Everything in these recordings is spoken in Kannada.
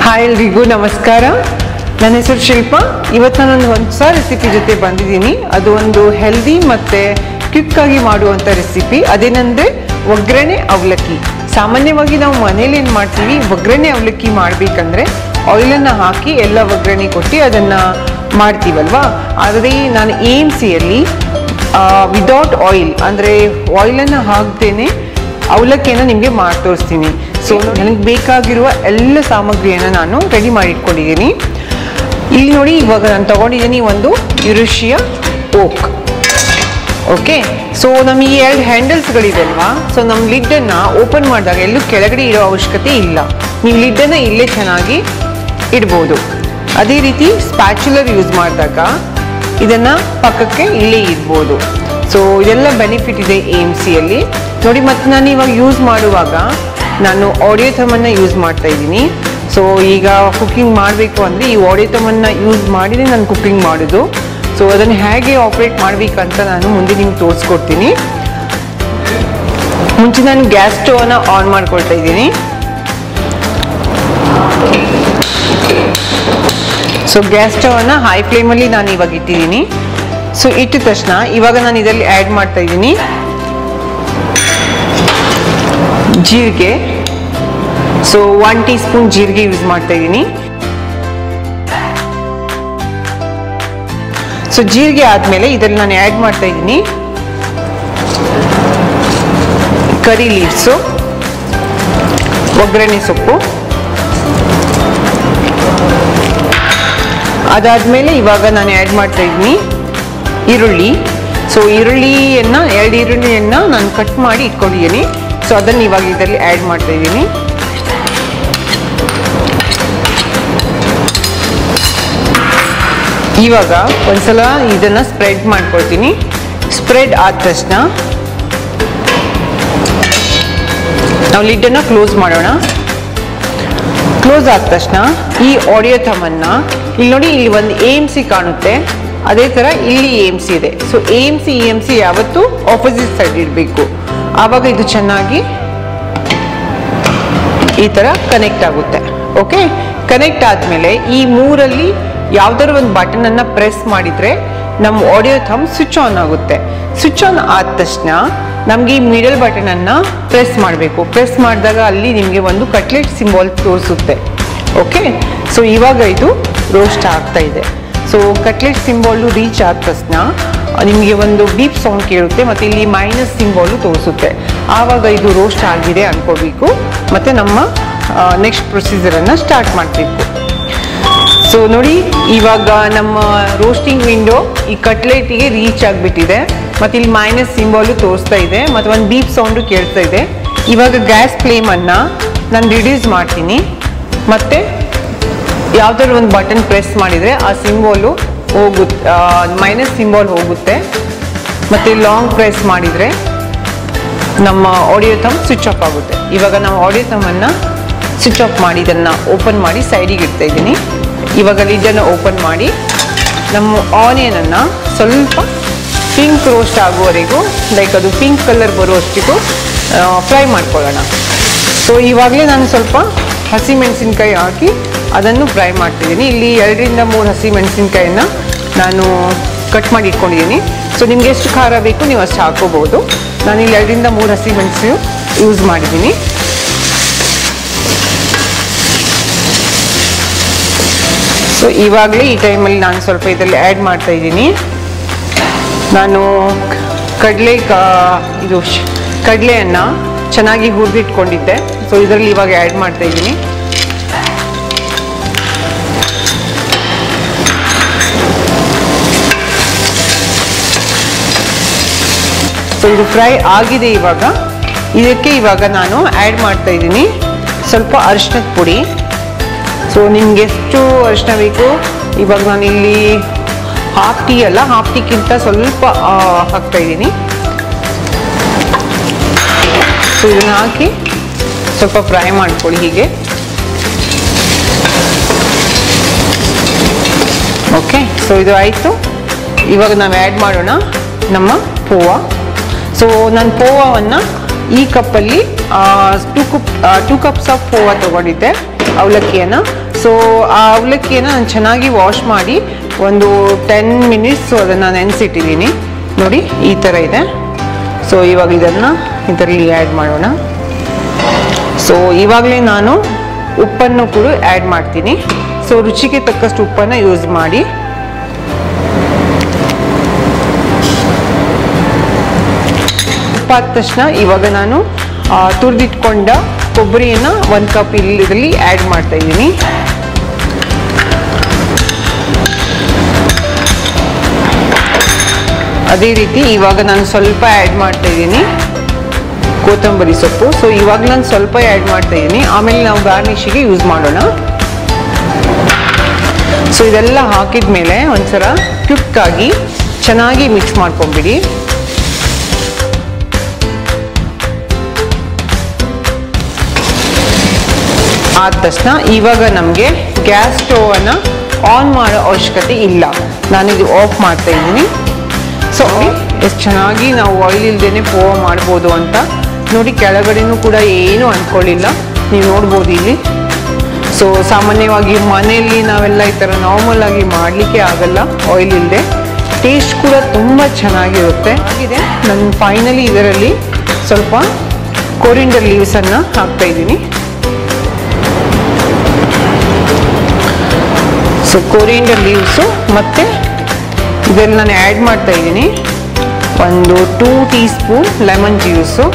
ಹಾಯ್ ಎಲ್ರಿಗೂ ನಮಸ್ಕಾರ. ನನ್ನ ಹೆಸರು ಶಿಲ್ಪಾ. ಇವತ್ತು ನಾನು ಹೊಸ ರೆಸಿಪಿ ಜೊತೆ ಬಂದಿದ್ದೀನಿ. ಅದು ಒಂದು ಹೆಲ್ದಿ ಮತ್ತು ಕ್ವಿಕ್ ಆಗಿ ಮಾಡುವಂಥ ರೆಸಿಪಿ. ಅದೇನೆಂದರೆ ಒಗ್ಗರಣೆ ಅವಲಕ್ಕಿ. ಸಾಮಾನ್ಯವಾಗಿ ನಾವು ಮನೇಲಿ ಏನು ಮಾಡ್ತೀವಿ, ಒಗ್ಗರಣೆ ಅವಲಕ್ಕಿ ಮಾಡಬೇಕಂದ್ರೆ ಆಯಿಲನ್ನು ಹಾಕಿ ಎಲ್ಲ ಒಗ್ಗರಣೆ ಕೊಟ್ಟು ಅದನ್ನು ಮಾಡ್ತೀವಲ್ವಾ. ಆದರೆ ನಾನು AMCಯಲ್ಲಿ ವಿದೌಟ್ ಆಯಿಲ್ ಅಂದರೆ ಆಯಿಲನ್ನು ಹಾಕ್ದೇನೆ ಅವಲಕ್ಕಿಯನ್ನು ನಿಮಗೆ ಮಾಡಿ ತೋರಿಸ್ತೀನಿ. ಸೊ ನನಗೆ ಬೇಕಾಗಿರುವ ಎಲ್ಲ ಸಾಮಗ್ರಿಯನ್ನು ನಾನು ರೆಡಿ ಮಾಡಿ ಇಟ್ಕೊಂಡಿದ್ದೀನಿ. ಇಲ್ಲಿ ನೋಡಿ, ಇವಾಗ ನಾನು ತಗೊಂಡಿದ್ದೀನಿ ಒಂದು ಯುರೇಶಿಯಾ ಓಕ್. ಓಕೆ, ಸೊ ನಮಗೆ ಎರಡು ಹ್ಯಾಂಡಲ್ಸ್ಗಳಿದೆ ಅಲ್ವಾ. ಸೊ ನಮ್ಮ ಲಿಡ್ಡನ್ನು ಓಪನ್ ಮಾಡಿದಾಗ ಎಲ್ಲೂ ಕೆಳಗಡೆ ಇಡೋ ಅವಶ್ಯಕತೆ ಇಲ್ಲ. ನೀವು ಲಿಡ್ಡನ್ನು ಇಲ್ಲೇ ಚೆನ್ನಾಗಿ ಇಡ್ಬೋದು. ಅದೇ ರೀತಿ ಸ್ಪ್ಯಾಚುಲರ್ ಯೂಸ್ ಮಾಡಿದಾಗ ಇದನ್ನು ಪಕ್ಕಕ್ಕೆ ಇಲ್ಲೇ ಇಡ್ಬೋದು. ಸೊ ಇದೆಲ್ಲ ಬೆನಿಫಿಟ್ ಇದೆ AMCಯಲ್ಲಿ ನೋಡಿ. ಮತ್ತು ನಾನು ಇವಾಗ ಯೂಸ್ ಮಾಡುವಾಗ ನಾನು ಆಡಿಯೋಥಮನ್ನು ಯೂಸ್ ಮಾಡ್ತಾ ಇದ್ದೀನಿ. ಸೊ ಈಗ ಕುಕ್ಕಿಂಗ್ ಮಾಡಬೇಕು ಅಂದರೆ ಈ ಆಡಿಯೋಥಮನ್ನು ಯೂಸ್ ಮಾಡಿದರೆ ನಾನು ಕುಕ್ಕಿಂಗ್ ಮಾಡೋದು. ಸೊ ಅದನ್ನು ಹೇಗೆ ಆಪ್ರೇಟ್ ಮಾಡಬೇಕಂತ ನಾನು ಮುಂದೆ ನಿಮ್ಗೆ ತೋರಿಸ್ಕೊಡ್ತೀನಿ. ಮುಂಚೆ ನಾನು ಗ್ಯಾಸ್ ಸ್ಟವನ್ನು ಆನ್ ಮಾಡ್ಕೊಳ್ತಾ ಇದ್ದೀನಿ. ಸೊ ಗ್ಯಾಸ್ ಸ್ಟವನ್ನು ಹೈ ಫ್ಲೇಮಲ್ಲಿ ನಾನು ಇವಾಗ ಇಟ್ಟಿದ್ದೀನಿ. ಸೊ ಇಟ್ಟಿದ ತಕ್ಷಣ ಇವಾಗ ನಾನು ಇದರಲ್ಲಿ ಆ್ಯಡ್ ಮಾಡ್ತಾ ಇದ್ದೀನಿ ಜೀರಿಗೆ. ಸೊ 1 ಟೀ ಸ್ಪೂನ್ ಜೀರಿಗೆ ಯೂಸ್ ಮಾಡ್ತಾ ಇದ್ದೀನಿ. ಸೊ ಜೀರಿಗೆ ಆದಮೇಲೆ ಇದರಲ್ಲಿ ನಾನು ಆ್ಯಡ್ ಮಾಡ್ತಾ ಇದ್ದೀನಿ ಕರಿ ಲೀವ್ಸು, ಒಗ್ಗರಣೆ ಸೊಪ್ಪು. ಅದಾದಮೇಲೆ ಇವಾಗ ನಾನು ಆ್ಯಡ್ ಮಾಡ್ತಾ ಇದ್ದೀನಿ ಈರುಳ್ಳಿ. ಸೊ ಎರಡು ಈರುಳ್ಳಿಯನ್ನು ನಾನು ಕಟ್ ಮಾಡಿ ಇಟ್ಕೊಂಡಿದ್ದೀನಿ. ಸೊ ಅದನ್ನು ಇವಾಗ ಇದರಲ್ಲಿ ಆ್ಯಡ್ ಮಾಡ್ತಾ ಇದ್ದೀನಿ. ಇವಾಗ ಒಂದ್ಸಲ ಇದನ್ನು ಸ್ಪ್ರೆಡ್ ಮಾಡ್ಕೊಳ್ತೀನಿ. ಸ್ಪ್ರೆಡ್ ಆದ ತಕ್ಷಣ ನಾವು ಲಿಡ್ಡನ್ನು ಕ್ಲೋಸ್ ಮಾಡೋಣ. ಕ್ಲೋಸ್ ಆದ ತಕ್ಷಣ ಈ ಆಡಿಯೋಥಮನ್ನು ಇಲ್ಲಿ ನೋಡಿ, ಇಲ್ಲಿ ಒಂದು AMC ಕಾಣುತ್ತೆ. ಅದೇ ಥರ ಇಲ್ಲಿ AMC ಇದೆ. ಸೊ AMC ಯಾವತ್ತೂ ಆಪೋಸಿಟ್ ಸೈಡ್ ಇಡಬೇಕು. ಆವಾಗ ಇದು ಚೆನ್ನಾಗಿ ಈ ಥರ ಕನೆಕ್ಟ್ ಆಗುತ್ತೆ. ಓಕೆ, ಕನೆಕ್ಟ್ ಆದಮೇಲೆ ಈ ಮೂರಲ್ಲಿ ಯಾವುದಾದ್ರು ಒಂದು ಬಟನನ್ನು ಪ್ರೆಸ್ ಮಾಡಿದರೆ ನಮ್ಮ ಆಡಿಯೋಥಮ್ ಸ್ವಿಚ್ ಆನ್ ಆಗುತ್ತೆ. ಸ್ವಿಚ್ ಆನ್ ಆದ ತಕ್ಷಣ ನಮಗೆ ಈ ಮಿಡಲ್ ಬಟನನ್ನು ಪ್ರೆಸ್ ಮಾಡಬೇಕು. ಪ್ರೆಸ್ ಮಾಡಿದಾಗ ಅಲ್ಲಿ ನಿಮಗೆ ಒಂದು ಕಟ್ಲೆಟ್ ಸಿಂಬಾಲ್ ತೋರಿಸುತ್ತೆ. ಓಕೆ, ಸೊ ಇವಾಗ ಇದು ರೋಸ್ಟ್ ಆಗ್ತಾ ಇದೆ. ಸೊ ಕಟ್ಲೆಟ್ ಸಿಂಬಾಲು ರೀಚ್ ಆದ ತಕ್ಷಣ ನಿಮಗೆ ಒಂದು ಬೀಪ್ ಸೌಂಡ್ ಕೇಳುತ್ತೆ ಮತ್ತು ಇಲ್ಲಿ ಮೈನಸ್ ಸಿಂಬಾಲು ತೋರಿಸುತ್ತೆ. ಆವಾಗ ಇದು ರೋಸ್ಟ್ ಆಗಿದೆ ಅಂದ್ಕೋಬೇಕು. ಮತ್ತು ನಮ್ಮ ನೆಕ್ಸ್ಟ್ ಪ್ರೊಸೀಜರನ್ನು ಸ್ಟಾರ್ಟ್ ಮಾಡಬೇಕು. ಸೊ ನೋಡಿ, ಇವಾಗ ನಮ್ಮ ರೋಸ್ಟಿಂಗ್ ವಿಂಡೋ ಈ ಕಟ್ಲೆಟಿಗೆ ರೀಚ್ ಆಗಿಬಿಟ್ಟಿದೆ ಮತ್ತು ಇಲ್ಲಿ ಮೈನಸ್ ಸಿಂಬಾಲು ತೋರಿಸ್ತಾ ಇದೆ ಮತ್ತು ಒಂದು ಬೀಪ್ ಸೌಂಡು ಕೇಳ್ತಾ ಇದೆ. ಇವಾಗ ಗ್ಯಾಸ್ ಫ್ಲೇಮನ್ನು ನಾನು ರಿಡ್ಯೂಸ್ ಮಾಡ್ತೀನಿ. ಮತ್ತು ಯಾವುದಾದ್ರು ಒಂದು ಬಟನ್ ಪ್ರೆಸ್ ಮಾಡಿದರೆ ಆ ಸಿಂಬಾಲು ಹೋಗುತ್ತೆ, ಮೈನಸ್ ಸಿಂಬಾಲ್ ಹೋಗುತ್ತೆ. ಮತ್ತು ಲಾಂಗ್ ಪ್ರೆಸ್ ಮಾಡಿದರೆ ನಮ್ಮ ಆಡಿಯೋಥಮ್ ಸ್ವಿಚ್ ಆಫ್ ಆಗುತ್ತೆ. ಇವಾಗ ನಾವು ಆಡಿಯೋಥಮನ್ನು ಸ್ವಿಚ್ ಆಫ್ ಮಾಡಿ ಇದನ್ನು ಓಪನ್ ಮಾಡಿ ಸೈಡಿಗೆ ಇಡ್ತಾ ಇದ್ದೀನಿ. ಇವಾಗ ಲಿಡ್ಡನ್ನು ಓಪನ್ ಮಾಡಿ ನಮ್ಮ ಆನಿಯನನ್ನು ಸ್ವಲ್ಪ ಪಿಂಕ್ ರೋಸ್ಟ್ ಆಗುವವರೆಗೂ, ಲೈಕ್ ಅದು ಪಿಂಕ್ ಕಲರ್ ಬರುವಷ್ಟಿಗೂ ಫ್ರೈ ಮಾಡ್ಕೊಳ್ಳೋಣ. ಸೊ ಇವಾಗಲೇ ನಾನು ಸ್ವಲ್ಪ ಹಸಿಮೆಣಸಿನ್ಕಾಯಿ ಹಾಕಿ ಅದನ್ನು ಫ್ರೈ ಮಾಡ್ತಿದ್ದೀನಿ. ಇಲ್ಲಿ 2 ರಿಂದ 3 ಹಸಿಮೆಣಸಿನ್ಕಾಯಿನ ನಾನು ಕಟ್ ಮಾಡಿ ಇಟ್ಕೊಂಡಿದ್ದೀನಿ. ಸೊ ನಿಮ್ಗೆ ಎಷ್ಟು ಖಾರ ಬೇಕು ನೀವು ಅಷ್ಟು ಹಾಕೋಬೋದು. ನಾನಿಲ್ಲಿ 2 ರಿಂದ 3 ಹಸಿಮೆಣಸು ಯೂಸ್ ಮಾಡಿದ್ದೀನಿ. ಸೊ ಇವಾಗಲೇ ಈ ಟೈಮಲ್ಲಿ ನಾನು ಸ್ವಲ್ಪ ಇದರಲ್ಲಿ ಆ್ಯಡ್ ಮಾಡ್ತಾ ಇದ್ದೀನಿ. ನಾನು ಕಡಲೆಯನ್ನು ಚೆನ್ನಾಗಿ ಹುರಿದಿಟ್ಕೊಂಡಿದ್ದೆ. ಸೊ ಇದರಲ್ಲಿ ಇವಾಗ ಆ್ಯಡ್ ಮಾಡ್ತಾ ಇದ್ದೀನಿ. ಸೊ ಇದು ಫ್ರೈ ಆಗಿದೆ. ಇವಾಗ ನಾನು ಆ್ಯಡ್ ಮಾಡ್ತಾ ಇದ್ದೀನಿ ಸ್ವಲ್ಪ ಅರಿಶಿಣದ ಪುಡಿ. ಸೊ ನಿಮ್ಗೆ ಎಷ್ಟು ಅರಿಶಿಣ ಬೇಕು, ಇವಾಗ ನಾನು ಇಲ್ಲಿ ಹಾಫ್ ಟೀಕ್ಕಿಂತ ಸ್ವಲ್ಪ ಹಾಕ್ತಾ ಇದ್ದೀನಿ. ಸೊ ಇದನ್ನು ಹಾಕಿ ಸ್ವಲ್ಪ ಫ್ರೈ ಮಾಡ್ಕೊಳ್ಳಿ ಹೀಗೆ. ಓಕೆ, ಸೊ ಇದು ಆಯಿತು. ಇವಾಗ ನಾವು ಆ್ಯಡ್ ಮಾಡೋಣ ನಮ್ಮ ಪೋವಾ. ಸೊ ನಾನು ಪೋವಾವನ್ನು ಈ ಕಪ್ಪಲ್ಲಿ 2 ಕಪ್ಸ್ ಆಫ್ ಪೋವಾ ತೊಗೊಂಡಿದ್ದೆ ಅವಲಕ್ಕಿಯನ್ನು. ಸೊ ಆ ಅವಲಕ್ಕಿಯನ್ನು ನಾನು ಚೆನ್ನಾಗಿ ವಾಶ್ ಮಾಡಿ ಒಂದು 10 ಮಿನಿಟ್ಸ್ ಅದನ್ನು ನೆನೆಸಿಟ್ಟಿದ್ದೀನಿ. ನೋಡಿ ಈ ಥರ ಇದೆ. ಸೊ ಇವಾಗ ಇದನ್ನು ಇದರಲ್ಲಿ ಆ್ಯಡ್ ಮಾಡೋಣ. ಸೊ ಇವಾಗಲೇ ನಾನು ಉಪ್ಪನ್ನು ಕೂಡ ಆ್ಯಡ್ ಮಾಡ್ತೀನಿ. ಸೊ ರುಚಿಗೆ ತಕ್ಕಷ್ಟು ಉಪ್ಪನ್ನು ಯೂಸ್ ಮಾಡಿ. ಉಪ್ಪಾದ ತಕ್ಷಣ ಇವಾಗ ನಾನು ತುರಿದಿಟ್ಕೊಂಡ ಕೊಬ್ಬರಿಯನ್ನು 1 ಕಪ್ ಇದರಲ್ಲಿ ಆ್ಯಡ್ ಮಾಡ್ತಾ ಇದ್ದೀನಿ. ಅದೇ ರೀತಿ ಇವಾಗ ನಾನು ಸ್ವಲ್ಪ ಆ್ಯಡ್ ಮಾಡ್ತಾ ಇದ್ದೀನಿ ಕೊತ್ತಂಬರಿ ಸೊಪ್ಪು. ಸೊ ಇವಾಗ ನಾನು ಸ್ವಲ್ಪ ಆ್ಯಡ್ ಮಾಡ್ತಾ ಇದ್ದೀನಿ, ಆಮೇಲೆ ನಾವು ಗಾರ್ನಿಷಿಗೆ ಯೂಸ್ ಮಾಡೋಣ. ಸೊ ಇದೆಲ್ಲ ಹಾಕಿದ ಮೇಲೆ ಒಂದ್ಸಲ ಕ್ವಿಕ್ಕಾಗಿ ಚೆನ್ನಾಗಿ ಮಿಕ್ಸ್ ಮಾಡ್ಕೊಂಬಿಡಿ. ಆದ ತಕ್ಷಣ ಇವಾಗ ನಮಗೆ ಗ್ಯಾಸ್ ಸ್ಟೋವನ್ನು ಆನ್ ಮಾಡೋ ಅವಶ್ಯಕತೆ ಇಲ್ಲ. ನಾನಿದು ಆಫ್ ಮಾಡ್ತಾ ಇದ್ದೀನಿ. ಸೊ ಎಷ್ಟು ಚೆನ್ನಾಗಿ ನಾವು ಆಯಿಲ್ ಇಲ್ದೇನೆ ಪೋಹ ಮಾಡ್ಬೋದು ಅಂತ ನೋಡಿ. ಕೆಳಗಡೆನೂ ಕೂಡ ಏನು ಅಂದ್ಕೊಳ್ಳಿಲ್ಲ, ನೀವು ನೋಡ್ಬೋದು ಇಲ್ಲಿ. ಸೊ ಸಾಮಾನ್ಯವಾಗಿ ಮನೆಯಲ್ಲಿ ನಾವೆಲ್ಲ ಈ ಥರ ನಾರ್ಮಲ್ ಆಗಿ ಮಾಡಲಿಕ್ಕೆ ಆಗಲ್ಲ ಆಯಿಲ್ ಇಲ್ಲದೆ. ಟೇಸ್ಟ್ ಕೂಡ ತುಂಬ ಚೆನ್ನಾಗಿರುತ್ತೆ. ಆಗಿದೆ. ನಾನು ಫೈನಲಿ ಇದರಲ್ಲಿ ಸ್ವಲ್ಪ ಕೊರಿಂಡರ್ ಲೀವ್ಸನ್ನು ಹಾಕ್ತಾ ಇದ್ದೀನಿ. ಸೊ ಕೊರಿಂಡರ್ ಲೀವ್ಸು ಮತ್ತು ಇದರಲ್ಲಿ ನಾನು ಆ್ಯಡ್ ಮಾಡ್ತಾ ಇದ್ದೀನಿ ಒಂದು 2 tea spoon lemon juice.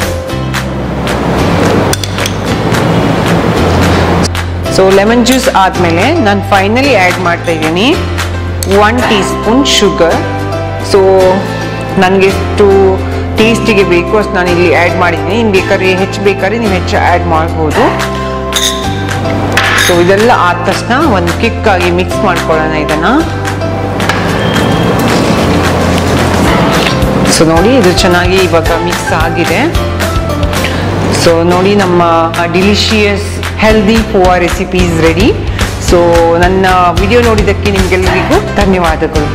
So lemon juice ಆದಮೇಲೆ ನಾನು ಫೈನಲಿ ಆ್ಯಡ್ ಮಾಡ್ತಾ ಇದ್ದೀನಿ 1 ಟೀ ಸ್ಪೂನ್ ಶುಗರ್. ಸೊ ನನಗೆ ಎಷ್ಟು ಟೇಸ್ಟಿಗೆ ಬೇಕು ಅಷ್ಟು ನಾನು ಇಲ್ಲಿ ಆ್ಯಡ್ ಮಾಡಿದ್ದೀನಿ. ಇನ್ನು ಬೇಕಾದ್ರೆ ನೀವು ಹೆಚ್ಚು ಆ್ಯಡ್ ಮಾಡ್ಬೋದು. ಸೊ ಇದೆಲ್ಲ ಆದ ತಕ್ಷಣ ಒಂದು ಕ್ವಿಕ್ಕಾಗಿ ಮಿಕ್ಸ್ ಮಾಡ್ಕೊಳ್ಳೋಣ ಇದನ್ನು. ಸೊ ನೋಡಿ ಇದು ಚೆನ್ನಾಗಿ ಇವಾಗ ಮಿಕ್ಸ್ ಆಗಿದೆ. ಸೊ ನೋಡಿ ನಮ್ಮ delicious healthy poha recipes ready. So ನನ್ನ ವಿಡಿಯೋ ನೋಡಿದ್ದಕ್ಕೆ ನಿಮಗೆಲ್ಲರಿಗೂ ಧನ್ಯವಾದಗಳು.